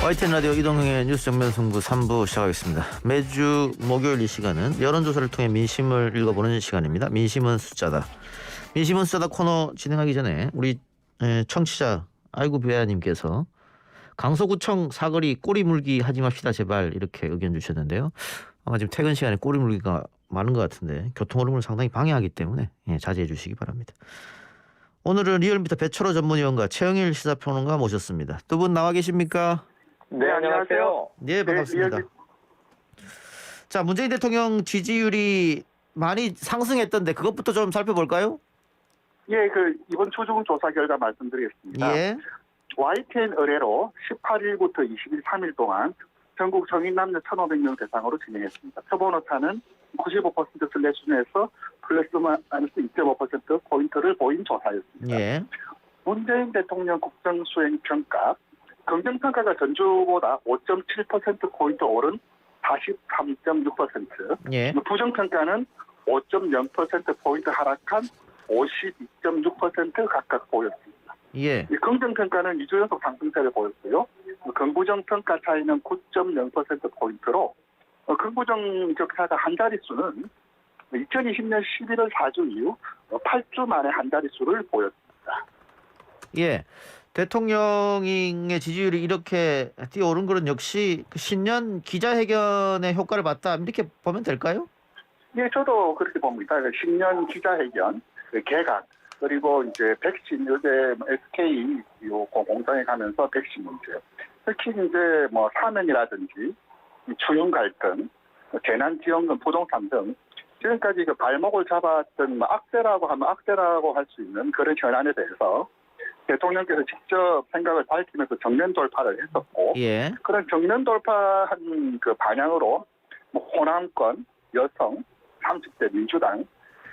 YTN 라디오 이동형의 뉴스 정면 승부 3부 시작하겠습니다. 매주 목요일 이 시간은 여론조사를 통해 민심을 읽어보는 시간입니다. 민심은 숫자다. 민심은 숫자다 코너 진행하기 전에 우리 청취자 아이고 배아님께서 강서구청 사거리 꼬리 물기 하지 맙시다 제발 이렇게 의견 주셨는데요. 아마 지금 퇴근 시간에 꼬리 물기가 많은 것 같은데 교통흐름을 상당히 방해하기 때문에 자제해 주시기 바랍니다. 오늘은 리얼미터 배철호 전문위원과 최영일 시사평론가 모셨습니다. 두 분 나와 계십니까? 네, 안녕하세요. 네, 반갑습니다. 자, 문재인 대통령 지지율이 많이 상승했던데 그것부터 좀 살펴볼까요? 예, 이번 초중 조사 결과 말씀드리겠습니다. 예. YTN 의뢰로 18일부터 20일 3일 동안 전국 성인 남녀 1,500명 대상으로 진행했습니다. 표본 오차는 95%선례 수준에서 플러스 마이너스 2.5% 포인트를 보인 조사였습니다. 예. 문재인 대통령 국정 수행 평가, 긍정 평가가 전주보다 5.7% 포인트 오른 43.6%, 예. 부정 평가는 5.0% 포인트 하락한 52.6% 각각 보였습니다. 예. 이 긍정 평가는 2주 연속 상승세를 보였고요. 긍부정 평가 차이는 9.0% 포인트로 긍부정 격차가 한 자릿수는 2020년 11월 4주 이후 8주 만에 한 자릿수를 보였습니다. 예. 대통령의 지지율이 이렇게 뛰어오른 것은 역시 그 신년 기자회견의 효과를 봤다 이렇게 보면 될까요? 예, 저도 그렇게 봅니다. 신년 기자회견, 개각, 그리고 이제 백신 요새 SK 공장에 가면서 백신 문제, 특히 이제 뭐 사면이라든지 추경 갈등, 재난지원금, 부동산 등 지금까지 그 발목을 잡았던 악재라고 하면 악재라고 할 수 있는 그런 현안에 대해서 대통령께서 직접 생각을 밝히면서 정면 돌파를 했었고, 예. 그런 정면 돌파한 그 방향으로 호남권, 여성, 30대 민주당,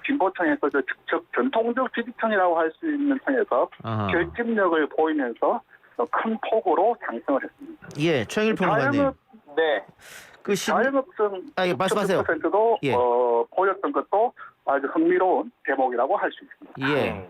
진보층에서 전통적 지지층이라고 할 수 있는 층에서 결집력을 보이면서 큰 폭으로 상승을 했습니다. 예, 최영일 평론가님. 네. 자영업성 말씀하세요. 60%도 예. 보였던 것도 아주 흥미로운 대목이라고 할 수 있습니다. 예.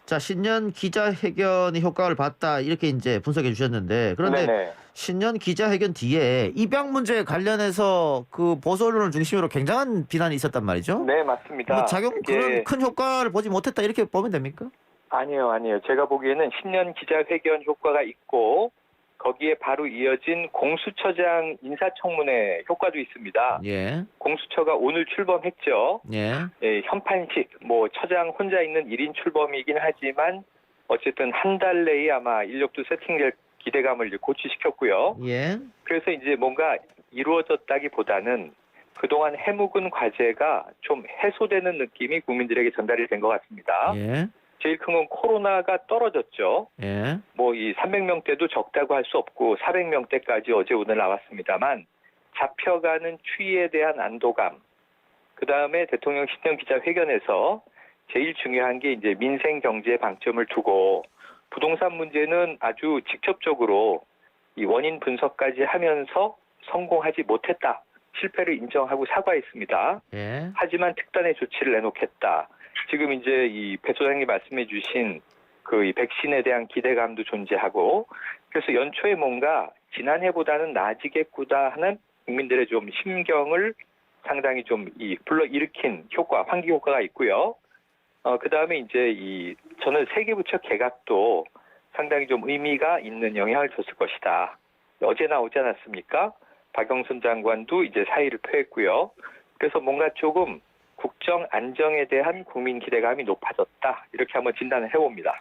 자, 신년 기자회견의 효과를 봤다 이렇게 이제 분석해 주셨는데 그런데 네네. 신년 기자회견 뒤에 입양 문제에 관련해서 그 보수 언론을 중심으로 굉장한 비난이 있었단 말이죠. 네, 맞습니다. 뭐 그런 큰 효과를 보지 못했다 이렇게 보면 됩니까? 아니에요. 제가 보기에는 신년 기자회견 효과가 있고 거기에 바로 이어진 공수처장 인사청문회 효과도 있습니다. 예. 공수처가 오늘 출범했죠. 예. 예, 현판식 처장 혼자 있는 1인 출범이긴 하지만 어쨌든 한 달 내에 아마 인력도 세팅될 기대감을 이제 고취시켰고요. 예. 그래서 이제 뭔가 이루어졌다기보다는 그동안 해묵은 과제가 좀 해소되는 느낌이 국민들에게 전달이 된 것 같습니다. 예. 제일 큰 건 코로나가 떨어졌죠. 예. 이 300명대도 적다고 할 수 없고 400명대까지 어제 오늘 나왔습니다만 잡혀가는 추이에 대한 안도감, 그다음에 대통령 신년 기자회견에서 제일 중요한 게 이제 민생 경제에 방점을 두고 부동산 문제는 아주 직접적으로 이 원인 분석까지 하면서 성공하지 못했다. 실패를 인정하고 사과했습니다. 예. 하지만 특단의 조치를 내놓겠다. 지금 이제 이 배 소장님 말씀해 주신 이 백신에 대한 기대감도 존재하고 그래서 연초에 뭔가 지난해보다는 나아지겠구나 하는 국민들의 좀 심경을 상당히 좀 불러일으킨 효과, 환기 효과가 있고요. 그다음에 이제 저는 세계부처 개각도 상당히 좀 의미가 있는 영향을 줬을 것이다. 어제 나오지 않았습니까? 박영선 장관도 이제 사의를 표했고요. 그래서 뭔가 조금 국정 안정에 대한 국민 기대감이 높아졌다. 이렇게 한번 진단을 해봅니다.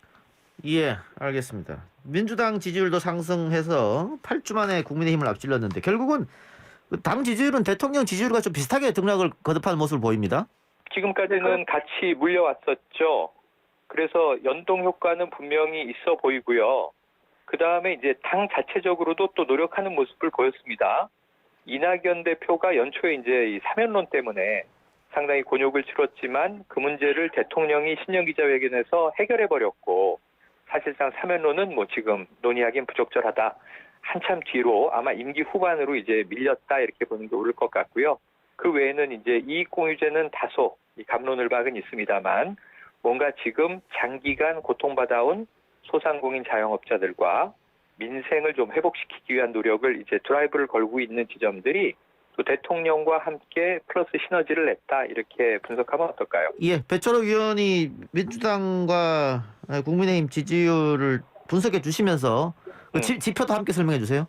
예, 알겠습니다. 민주당 지지율도 상승해서 8주 만에 국민의힘을 앞질렀는데 결국은 당 지지율은 대통령 지지율과 좀 비슷하게 등락을 거듭하는 모습을 보입니다. 지금까지는 같이 물려왔었죠. 그래서 연동 효과는 분명히 있어 보이고요. 그다음에 이제 당 자체적으로도 또 노력하는 모습을 보였습니다. 이낙연 대표가 연초에 이제 이 사면론 때문에 상당히 곤욕을 치렀지만 그 문제를 대통령이 신년 기자회견에서 해결해버렸고 사실상 사면론은 지금 논의하기는 부적절하다. 한참 뒤로 아마 임기 후반으로 이제 밀렸다 이렇게 보는 게 옳을 것 같고요. 그 외에는 이제 이익공유제는 다소 갑론을 박은 있습니다만 뭔가 지금 장기간 고통받아온 소상공인 자영업자들과 민생을 좀 회복시키기 위한 노력을 이제 드라이브를 걸고 있는 지점들이 또 대통령과 함께 플러스 시너지를 냈다 이렇게 분석하면 어떨까요? 예, 배철호 의원이 민주당과 국민의힘 지지율을 분석해 주시면서 그 지표도 함께 설명해 주세요.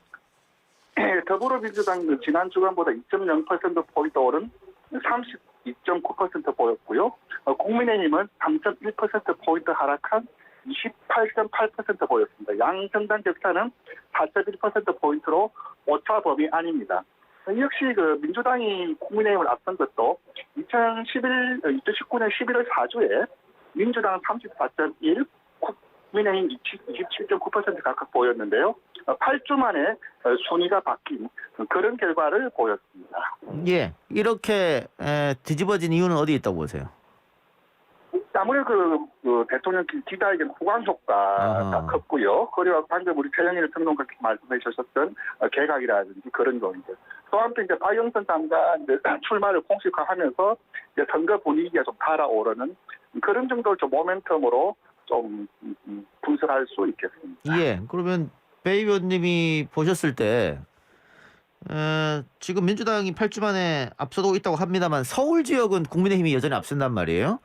더불어민주당 지난 주간보다 2.0%포인트 오른 32.9% 보였고요. 국민의힘은 3.1%포인트 하락한 28.8% 보였습니다. 양 정당 격차는 4.1%포인트로 오차 범위 아닙니다. 역시 그 민주당이 국민의힘을 앞선 것도 2019년 11월 4주에 민주당 34.1, 국민의힘 27.9% 각각 보였는데요. 8주 만에 순위가 바뀐 그런 결과를 보였습니다. 예, 이렇게 뒤집어진 이유는 어디 있다고 보세요? 아무래도 그 대통령 기자회견 후광 효과가 아하. 컸고요. 그리고 방금 우리 최영일 평론가께서 말씀해 주셨던 개각이라든지 그런 거인데 또 한편 이제 박영선 장관 이제 출마를 공식화하면서 이제 선거 분위기가 좀 달아오르는 그런 정도를 좀 모멘텀으로 좀 분석할 수 있겠습니다. 예, 그러면 배 의원님이 보셨을 때 지금 민주당이 8주 만에 앞서고 있다고 합니다만 서울 지역은 국민의힘이 여전히 앞선단 말이에요.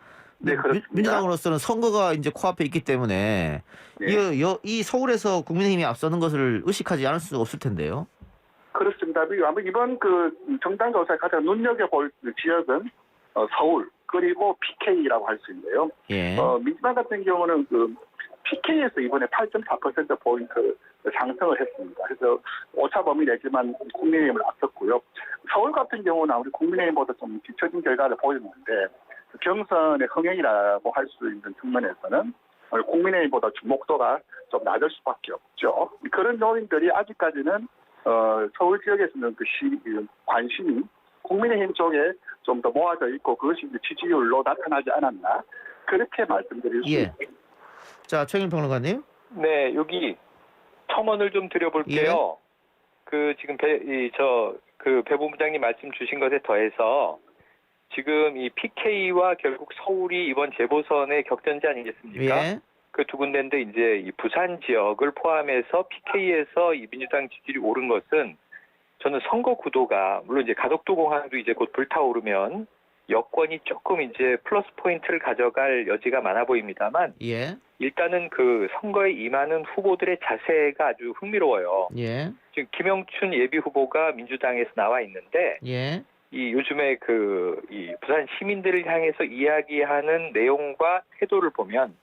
네, 그렇습니다. 민주당으로서는 선거가 이제 코앞에 있기 때문에 네. 이 서울에서 국민의힘이 앞서는 것을 의식하지 않을 수 없을 텐데요. 그렇습니다. 아마 이번 그 정당 조사에 가장 눈여겨볼 지역은 서울 그리고 PK라고 할 수 있는데요. 예. 민주당 같은 경우는 그 PK에서 이번에 8.4%포인트 상승을 했습니다. 그래서 오차 범위 내지만 국민의힘을 앞섰고요. 서울 같은 경우는 우리 국민의힘보다 좀 뒤처진 결과를 보였는데 경선의 흥행이라고 할 수 있는 측면에서는 국민의힘보다 주목도가 좀 낮을 수밖에 없죠. 그런 요인들이 아직까지는 서울 지역에서는 그 관심이 국민의힘 쪽에 좀 더 모아져 있고 그것이 이제 지지율로 나타나지 않았나 그렇게 말씀드릴 수 예. 있습니다. 자, 최영일 평론가님. 네, 여기 첨언을 좀 드려볼게요. 그 지금 배 본부장님 말씀 주신 것에 더해서 지금 이 PK와 결국 서울이 이번 재보선의 격전지 아니겠습니까? 예. 그 두 군데인데 이제 이 부산 지역을 포함해서 PK에서 이 민주당 지지율이 오른 것은 저는 선거 구도가 물론 이제 가덕도 공항도 이제 곧 불타오르면 여권이 조금 이제 플러스 포인트를 가져갈 여지가 많아 보입니다만 예. 일단은 그 선거에 임하는 후보들의 자세가 아주 흥미로워요. 예. 지금 김영춘 예비 후보가 민주당에서 나와 있는데 예. 이 요즘에 이 부산 시민들을 향해서 이야기하는 내용과 태도를 보면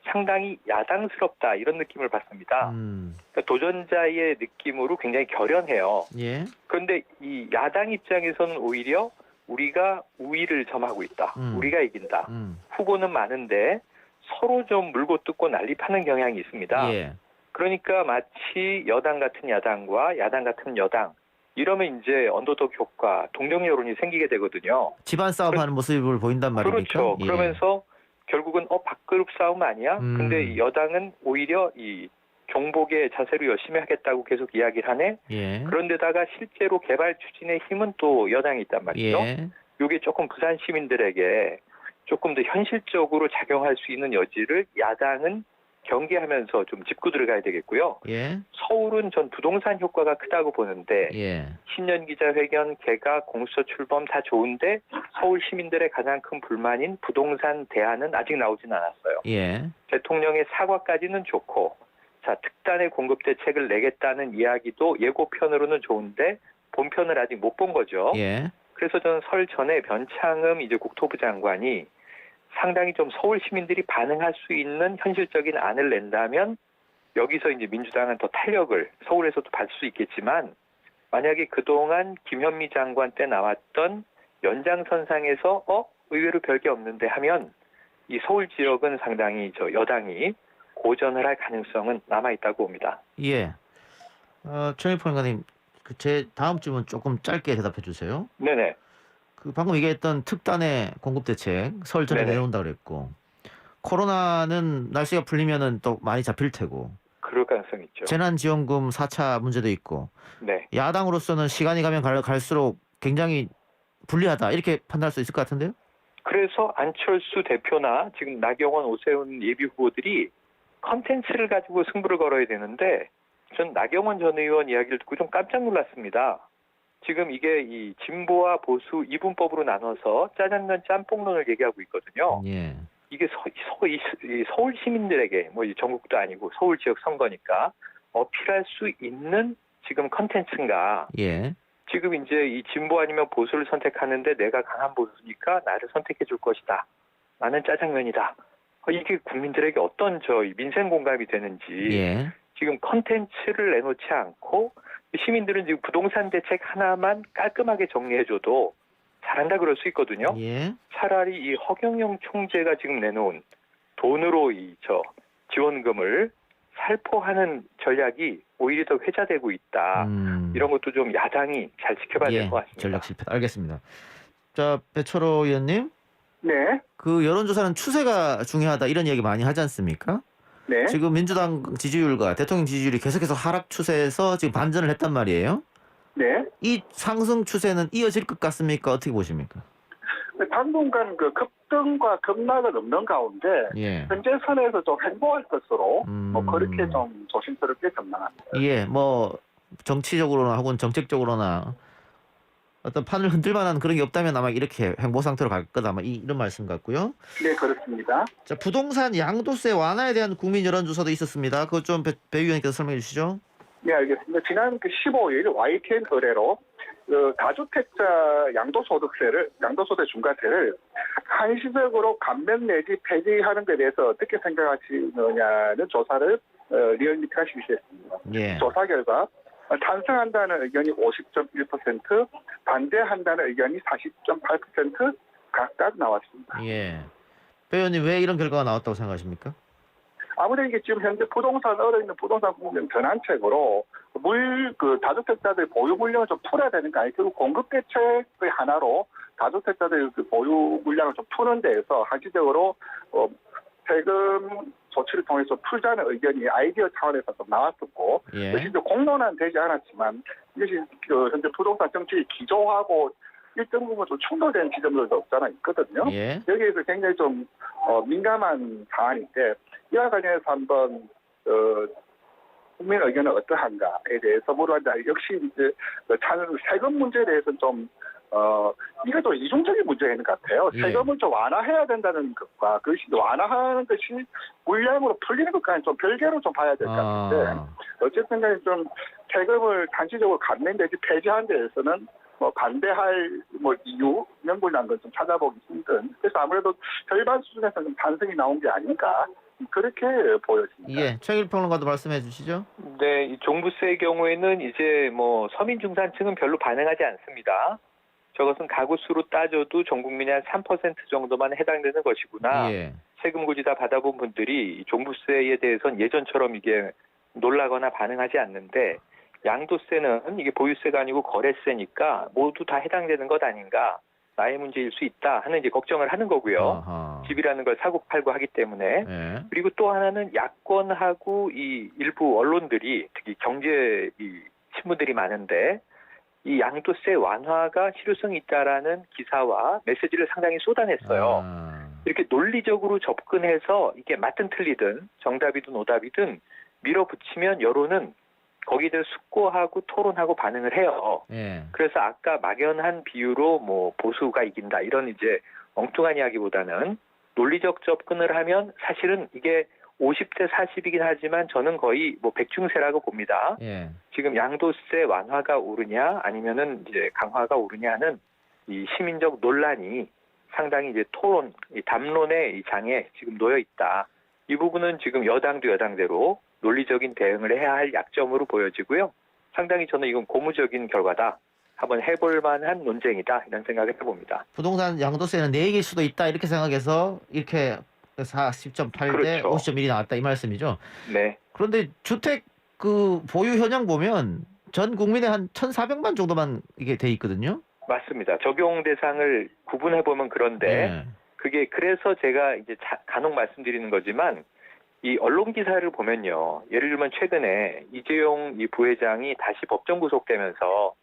상당히 야당스럽다 이런 느낌을 받습니다. 그러니까 도전자의 느낌으로 굉장히 결연해요. 예. 그런데 이 야당 입장에서는 오히려 우리가 우위를 점하고 있다. 우리가 이긴다. 후보는 많은데 서로 좀 물고 뜯고 난립하는 경향이 있습니다. 예. 그러니까 마치 여당 같은 야당과 야당 같은 여당 이러면 이제 언더독 효과, 동정 여론이 생기게 되거든요. 집안 싸움하는 모습을 보인단 말입니까? 그렇죠. 예. 그러면서 결국은 밥그릇 싸움 아니야? 근데 여당은 오히려 이 경복의 자세로 열심히 하겠다고 계속 이야기를 하네. 예. 그런데다가 실제로 개발 추진의 힘은 또 여당이 있단 말이죠. 예. 이게 조금 부산 시민들에게 조금 더 현실적으로 작용할 수 있는 여지를 야당은 경계하면서 좀 짚고 들어가야 되겠고요. 예. 서울은 전 부동산 효과가 크다고 보는데 예. 신년 기자회견, 개각, 공수처 출범 다 좋은데 서울 시민들의 가장 큰 불만인 부동산 대안은 아직 나오진 않았어요. 예. 대통령의 사과까지는 좋고 자 특단의 공급 대책을 내겠다는 이야기도 예고편으로는 좋은데 본편을 아직 못 본 거죠. 예. 그래서 저는 설 전에 변창흠 이제 국토부 장관이 상당히 좀 서울 시민들이 반응할 수 있는 현실적인 안을 낸다면 여기서 이제 민주당은 더 탄력을 서울에서도 받을 수 있겠지만 만약에 그동안 김현미 장관 때 나왔던 연장선상에서 의외로 별게 없는데 하면 이 서울 지역은 상당히 여당이 고전을 할 가능성은 남아있다고 봅니다. 예. 최영일 평론가님, 제 다음 질문 조금 짧게 대답해 주세요. 네네. 방금 얘기했던 특단의 공급 대책 설 전에 네네. 내놓는다 그랬고 코로나는 날씨가 풀리면은 또 많이 잡힐 테고 그럴 가능성이 있죠. 재난지원금 4차 문제도 있고 네. 야당으로서는 시간이 가면 갈수록 굉장히 불리하다 이렇게 판단할 수 있을 것 같은데요? 그래서 안철수 대표나 지금 나경원, 오세훈 예비 후보들이 컨텐츠를 가지고 승부를 걸어야 되는데 전 나경원 전 의원 이야기를 듣고 좀 깜짝 놀랐습니다. 지금 이게 이 진보와 보수 이분법으로 나눠서 짜장면 짬뽕론을 얘기하고 있거든요. 예. 이게 이 서울 시민들에게 뭐 이 전국도 아니고 서울 지역 선거니까 어필할 수 있는 지금 컨텐츠인가? 예. 지금 이제 이 진보 아니면 보수를 선택하는데 내가 강한 보수니까 나를 선택해 줄 것이다. 나는 짜장면이다. 이게 국민들에게 어떤 민생 공감이 되는지 예. 지금 컨텐츠를 내놓지 않고 시민들은 지금 부동산 대책 하나만 깔끔하게 정리해줘도 잘한다 그럴 수 있거든요. 예. 차라리 이 허경영 총재가 지금 내놓은 돈으로 지원금을 살포하는 전략이 오히려 더 회자되고 있다. 이런 것도 좀 야당이 잘 지켜봐야 될 것 같습니다. 전략 실패. 알겠습니다. 자, 배철호 의원님. 네. 그 여론조사는 추세가 중요하다 이런 얘기 많이 하지 않습니까? 네. 지금 민주당 지지율과 대통령 지지율이 계속해서 하락 추세에서 지금 반전을 했단 말이에요. 네. 이 상승 추세는 이어질 것 같습니까? 어떻게 보십니까? 당분간 그 급등과 급락은 없는 가운데 예. 현재 선에서 좀 행보할 것으로 뭐 그렇게 음. 좀 조심스럽게 전망합니다. 예, 뭐 정치적으로나 혹은 정책적으로나 어떤 판을 흔들 만한 그런 게 없다면 아마 이렇게 행보 상태로 갈 거다. 아마 이런 말씀 같고요. 네, 그렇습니다. 자, 부동산 양도세 완화에 대한 국민 여론조사도 있었습니다. 그것 좀 배 의원님께서 설명해 주시죠. 네, 알겠습니다. 지난 15일 YTN 의뢰로 다주택자 양도소득 중과세를 한시적으로 감면 내지 폐지하는 데 대해서 어떻게 생각하시느냐는 조사를 리얼미터가 실시했습니다. 예. 조사 결과 찬성한다는 의견이 50.1%, 반대한다는 의견이 40.8% 각각 나왔습니다. 예. 배 의원님 왜 이런 결과가 나왔다고 생각하십니까? 아무래도 이게 지금 현재 얼어있는 부동산 국면 전환책으로 다주택자들 보유 물량을 좀 풀어야 되는 거 아니에요? 결국 공급 대책의 하나로 다주택자들 그 보유 물량을 좀 푸는 데에서 한시적으로 세금 조치를 통해서 풀자는 의견이 아이디어 차원에서 좀 나왔었고, 예. 실제 공론은 되지 않았지만 이것이 현재 부동산 정책이 기조하고 일정 부분 좀 충돌된 지점들도 없잖아 있거든요. 예. 여기에서 굉장히 좀 민감한 사안인데 이와 관련해서 한번 국민 의견은 어떠한가에 대해서 물어봤는데 역시 이제 세금 문제에 대해서는 좀 이것도 이중적인 문제가 있는 것 같아요. 예. 세금을 좀 완화해야 된다는 것과 그것이 완화하는 것이 물량으로 풀리는 것과는 좀 별개로 좀 봐야 될 것 같은데 어쨌든 간에 좀 세금을 단시적으로 감면 내지 폐지하는 데에서는 반대할 이유, 명분이라는 걸 좀 찾아보기 힘든. 그래서 아무래도 절반 수준에서 좀 반성이 나온 게 아닌가 그렇게 보여집니다. 예. 최길 평론가도 말씀해 주시죠. 네, 이 종부세의 경우에는 이제 서민 중산층은 별로 반응하지 않습니다. 저것은 가구 수로 따져도 전 국민의 한 3% 정도만 해당되는 것이구나. 예. 세금 고지 다 받아본 분들이 종부세에 대해서는 예전처럼 이게 놀라거나 반응하지 않는데 양도세는 이게 보유세가 아니고 거래세니까 모두 다 해당되는 것 아닌가. 나의 문제일 수 있다 하는 이제 걱정을 하는 거고요. 아하. 집이라는 걸 사고 팔고 하기 때문에. 예. 그리고 또 하나는 야권하고 이 일부 언론들이 특히 경제 신문들이 많은데 이 양도세 완화가 실효성이 있다라는 기사와 메시지를 상당히 쏟아냈어요. 이렇게 논리적으로 접근해서 이게 맞든 틀리든 정답이든 오답이든 밀어붙이면 여론은 거기에 대해서 숙고하고 토론하고 반응을 해요. 예. 그래서 아까 막연한 비유로 보수가 이긴다 이런 이제 엉뚱한 이야기보다는 논리적 접근을 하면 사실은 이게 50대 40이긴 하지만 저는 거의 백중세라고 봅니다. 예. 지금 양도세 완화가 오르냐 아니면은 이제 강화가 오르냐는 이 시민적 논란이 상당히 이제 토론, 이 담론의 이 장에 지금 놓여 있다. 이 부분은 지금 여당도 여당대로 논리적인 대응을 해야 할 약점으로 보여지고요. 상당히 저는 이건 고무적인 결과다. 한번 해볼 만한 논쟁이다. 이런 생각을 해봅니다. 부동산 양도세는 내 얘기일 수도 있다 이렇게 생각해서 이렇게 40.8대 그렇죠. 50.1이 나왔다 이 말씀이죠. 네. 그런데 주택 그 보유 현황 보면 전 국민의 한 1,400만 정도만 이게 돼 있거든요. 맞습니다. 적용 대상을 구분해 보면 그런데 예. 그게 그래서 제가 이제 간혹 말씀드리는 거지만 이 언론 기사를 보면요. 예를 들면 최근에 이재용 이 부회장이 다시 법정 구속되면서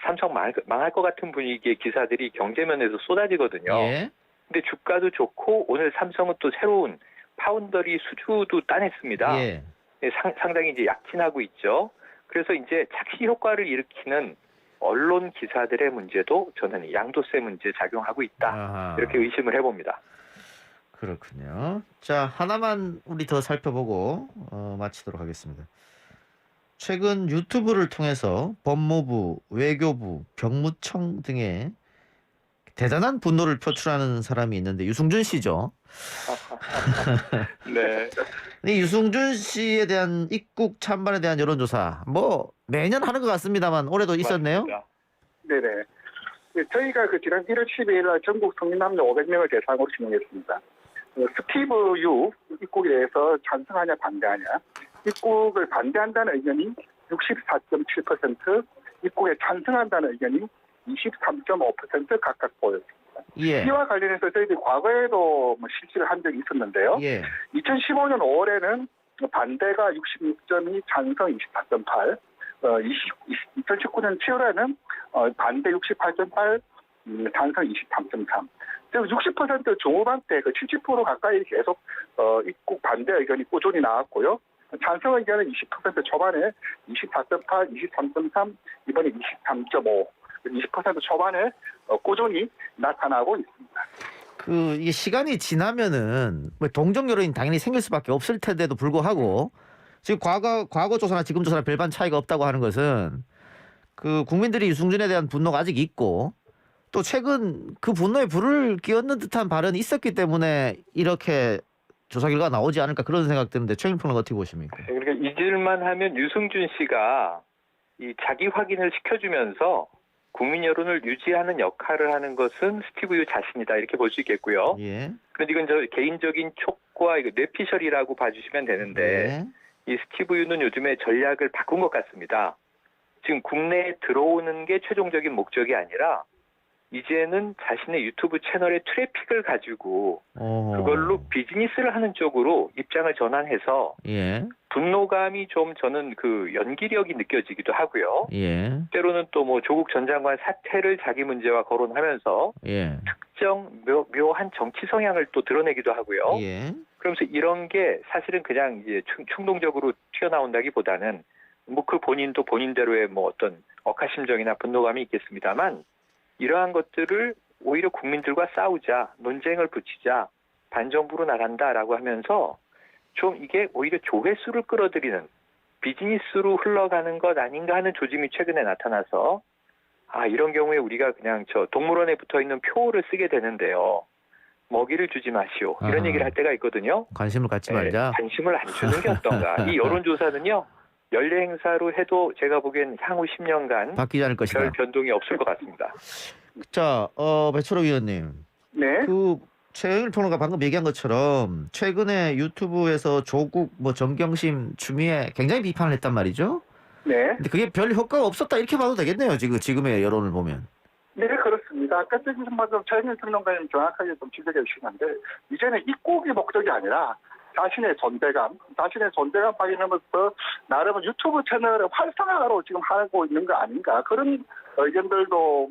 삼성 망할 것 같은 분위기의 기사들이 경제면에서 쏟아지거든요. 예. 근데 주가도 좋고 오늘 삼성은 또 새로운 파운더리 수주도 따냈습니다. 예. 상당히 이제 약진하고 있죠. 그래서 이제 착시 효과를 일으키는 언론 기사들의 문제도 저는 양도세 문제 작용하고 있다. 아하. 이렇게 의심을 해봅니다. 그렇군요. 자, 하나만 우리 더 살펴보고 마치도록 하겠습니다. 최근 유튜브를 통해서 법무부, 외교부, 병무청 등의 대단한 분노를 표출하는 사람이 있는데 유승준 씨죠. 네. 이 유승준 씨에 대한 입국 찬반에 대한 여론조사 뭐 매년 하는 것 같습니다만 올해도 있었네요. 맞습니다. 네네. 저희가 그 지난 1월 12일 날 전국 성인 남녀 500명을 대상으로 진행했습니다. 스티브 유 입국에 대해서 찬성하냐 반대하냐. 입국을 반대한다는 의견이 64.7%, 입국에 찬성한다는 의견이 23.5% 각각 보였습니다. 예. 이와 관련해서 저희들이 과거에도 실시를 한 적이 있었는데요. 예. 2015년 5월에는 반대가 66.2, 찬성 24.8, 2019년 7월에는 반대 68.8, 찬성 23.3. 즉 60% 중후반대 그 70% 가까이 계속 입국 반대 의견이 꾸준히 나왔고요. 찬성 의견은 20% 초반에 24.8, 23.3, 이번에 23.5, 20% 초반에 꾸준히 나타나고 있습니다. 이게 시간이 지나면은 뭐 동정 여론이 당연히 생길 수밖에 없을 텐데도 불구하고 지금 과거 조사나 지금 조사나 별반 차이가 없다고 하는 것은 그 국민들이 유승준에 대한 분노가 아직 있고 또 최근 그 분노에 불을 끼얹는 듯한 발언이 있었기 때문에 이렇게 조사 결과가 나오지 않을까 그런 생각 드는데 최인 평론 어떻게 보십니까? 그러니까 잊을만 하면 유승준 씨가 이 자기 확인을 시켜주면서 국민 여론을 유지하는 역할을 하는 것은 스티브 유 자신이다 이렇게 볼 수 있겠고요. 예. 그런데 이건 저 개인적인 촉과 이거 뇌피셜이라고 봐주시면 되는데 이 스티브 유는 요즘에 전략을 바꾼 것 같습니다. 지금 국내에 들어오는 게 최종적인 목적이 아니라 이제는 자신의 유튜브 채널의 트래픽을 가지고 그걸로 비즈니스를 하는 쪽으로 입장을 전환해서 예. 분노감이 좀 저는 그 연기력이 느껴지기도 하고요. 예. 때로는 또 뭐 조국 전 장관 사퇴를 자기 문제와 거론하면서 예. 특정 묘한 정치 성향을 또 드러내기도 하고요. 예. 그러면서 이런 게 사실은 그냥 이제 충동적으로 튀어나온다기보다는 뭐 그 본인도 본인대로의 뭐 어떤 억하심정이나 분노감이 있겠습니다만 이러한 것들을 오히려 국민들과 싸우자, 논쟁을 붙이자, 반정부로 나간다라고 하면서 좀 이게 오히려 조회수를 끌어들이는 비즈니스로 흘러가는 것 아닌가 하는 조짐이 최근에 나타나서 이런 경우에 우리가 그냥 저 동물원에 붙어있는 표를 쓰게 되는데요. 먹이를 주지 마시오. 이런 얘기를 할 때가 있거든요. 관심을 갖지 말자. 관심을 안 주는 게 어떤가. 이 여론조사는요. 연례 행사로 해도 제가 보기엔 향후 10년간 바뀌지 않을 것이다. 별 변동이 없을 것 같습니다. 자, 배철호 위원님. 네. 최영일 평론가 방금 얘기한 것처럼 최근에 유튜브에서 조국 정경심 추미애 굉장히 비판을 했단 말이죠. 네. 근데 그게 별 효과가 없었다 이렇게 봐도 되겠네요. 지금의 여론을 보면. 네, 그렇습니다. 아까 말씀 최영일 평론가님 정확하게 좀 지적해 주시는데 이제는 입국이 목적이 아니라 자신의 존재감 확인하면서 나름 유튜브 채널의 활성화로 지금 하고 있는 거 아닌가 그런 의견들도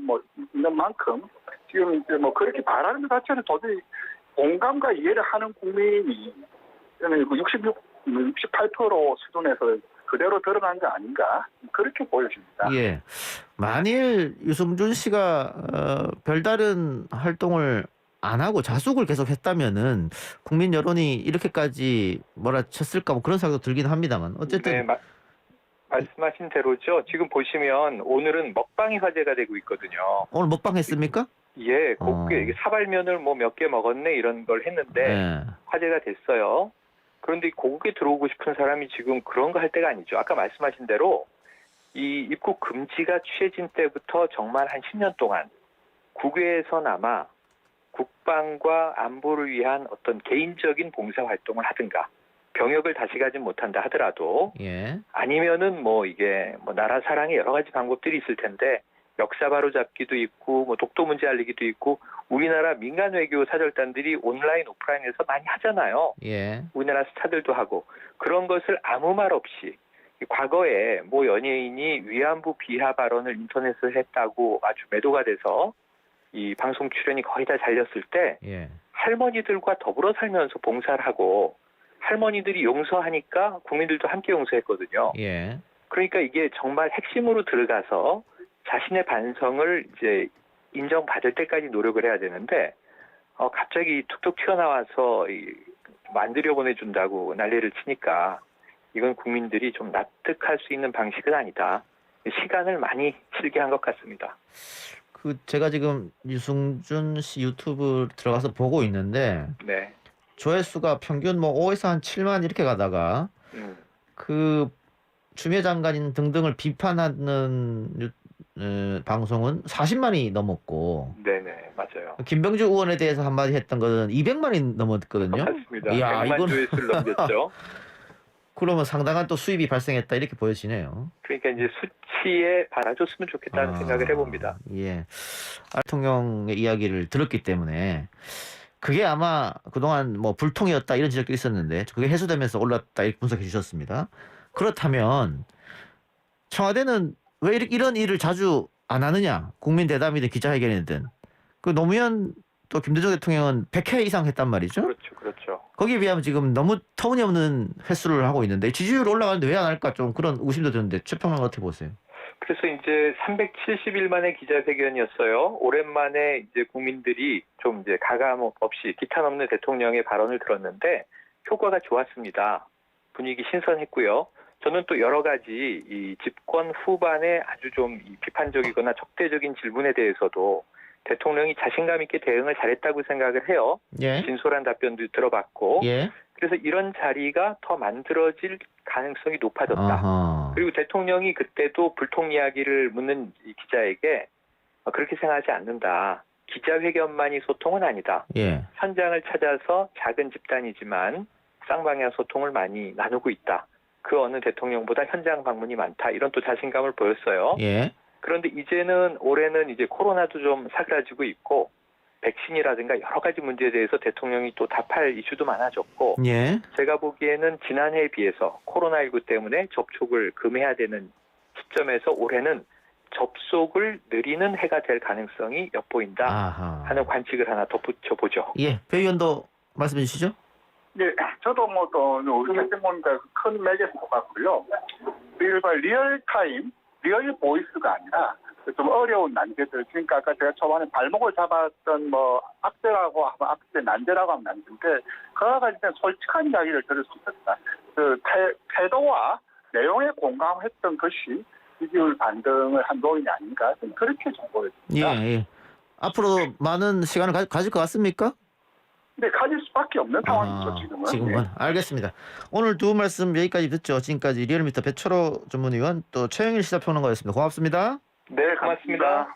있는 만큼 지금 이제 그렇게 말하는 것 자체는 도저히 공감과 이해를 하는 국민이 68% 수준에서 그대로 드러난 거 아닌가 그렇게 보여집니다. 예. 만일 유승준 씨가 별다른 활동을 안 하고 자숙을 계속 했다면은 국민 여론이 이렇게까지 몰아쳤을까 그런 생각도 들긴 합니다만 어쨌든 네, 말씀하신 대로죠. 지금 보시면 오늘은 먹방이 화제가 되고 있거든요. 오늘 먹방 했습니까? 예, 곱게 이게 사발면을 몇 개 먹었네 이런 걸 했는데 화제가 됐어요. 그런데 고국에 들어오고 싶은 사람이 지금 그런 거 할 때가 아니죠. 아까 말씀하신 대로 이 입국 금지가 취해진 때부터 정말 한 10년 동안 국외에서나마 국방과 안보를 위한 어떤 개인적인 봉사활동을 하든가 병역을 다시 가진 못한다 하더라도 아니면은 이게 나라 사랑의 여러 가지 방법들이 있을 텐데 역사 바로잡기도 있고 독도 문제 알리기도 있고 우리나라 민간 외교 사절단들이 온라인 오프라인에서 많이 하잖아요. 우리나라 스타들도 하고 그런 것을 아무 말 없이 과거에 연예인이 위안부 비하 발언을 인터넷에서 했다고 아주 매도가 돼서 이 방송 출연이 거의 다 잘렸을 때 할머니들과 더불어 살면서 봉사를 하고 할머니들이 용서하니까 국민들도 함께 용서했거든요. 그러니까 이게 정말 핵심으로 들어가서 자신의 반성을 이제 인정받을 때까지 노력을 해야 되는데 갑자기 툭툭 튀어나와서 만들어 보내준다고 난리를 치니까 이건 국민들이 좀 납득할 수 있는 방식은 아니다. 시간을 많이 실게 한 것 같습니다. 제가 지금 유승준 씨 유튜브 들어가서 보고 있는데 네. 조회수가 평균 뭐 5에서 한 7만 이렇게 가다가 그 추미애 장관인 등등을 비판하는 방송은 40만이 넘었고 네네, 맞아요. 김병주 의원에 대해서 한마디 했던 거는 200만이 넘었거든요. 맞습니다. 이야, 100만 이건 조회수를 넘겼죠. 그러면 상당한 또 수입이 발생했다 이렇게 보여지네요. 그러니까 이제 수치에 달아줬으면 좋겠다는 생각을 해봅니다. 예, 대통령의 이야기를 들었기 때문에 그게 아마 그동안 뭐 불통이었다 이런 지적도 있었는데 그게 해소되면서 올랐다 이렇게 분석해 주셨습니다. 그렇다면 청와대는 왜 이런 일을 자주 안 하느냐? 국민 대담이든 기자회견이든 그 노무현 또 김대중 대통령은 100회 이상 했단 말이죠. 그렇죠. 거기에 비하면 지금 너무 터무니없는 횟수를 하고 있는데 지지율 올라가는데 왜 안 할까 좀 그런 의심도 드는데 최평론 어떻게 보세요? 그래서 이제 370일 만에 기자회견이었어요. 오랜만에 이제 국민들이 좀 이제 가감 없이 기탄 없는 대통령의 발언을 들었는데 효과가 좋았습니다. 분위기 신선했고요. 저는 또 여러 가지 이 집권 후반에 아주 좀 비판적이거나 적대적인 질문에 대해서도 대통령이 자신감 있게 대응을 잘했다고 생각을 해요. 예. 진솔한 답변도 들어봤고 예. 그래서 이런 자리가 더 만들어질 가능성이 높아졌다. 아하. 그리고 대통령이 그때도 불통 이야기를 묻는 이 기자에게 그렇게 생각하지 않는다. 기자회견만이 소통은 아니다. 예. 현장을 찾아서 작은 집단이지만 쌍방향 소통을 많이 나누고 있다. 그 어느 대통령보다 현장 방문이 많다. 이런 또 자신감을 보였어요. 예. 그런데 이제는 올해는 이제 코로나도 좀 사그라지고 있고 백신이라든가 여러 가지 문제에 대해서 대통령이 또 답할 이슈도 많아졌고 예. 제가 보기에는 지난해에 비해서 코로나19 때문에 접촉을 금해야 되는 시점에서 올해는 접속을 느리는 해가 될 가능성이 엿보인다 아하. 하는 관측을 하나 덧붙여보죠. 예. 배 의원도 말씀해 주시죠. 네, 저도 뭐또 의사생활과 큰 맥에서 똑같고요. 일반 리얼타임, 리얼 보이스가 아니라 좀 어려운 난제들. 그러니까 아까 제가 초반에 발목을 잡았던 뭐 악재라고 하면 악재, 난제라고 하면 난제인데 그와 관련된 솔직한 이야기를 들을 수 있었다. 그 태도와 내용에 공감했던 것이 지지율 반등을 한 요인이 아닌가 저는 그렇게 좀 보여집니다. 예. 예. 앞으로 많은 시간을 가질 것 같습니까? 근데 가질 수밖에 없는 상황이죠, 지금은. 지금은. 예. 알겠습니다. 오늘 두 말씀 여기까지 듣죠. 지금까지 리얼미터 배철호 전문위원 또 최영일 시사평론가였습니다. 고맙습니다. 네, 고맙습니다.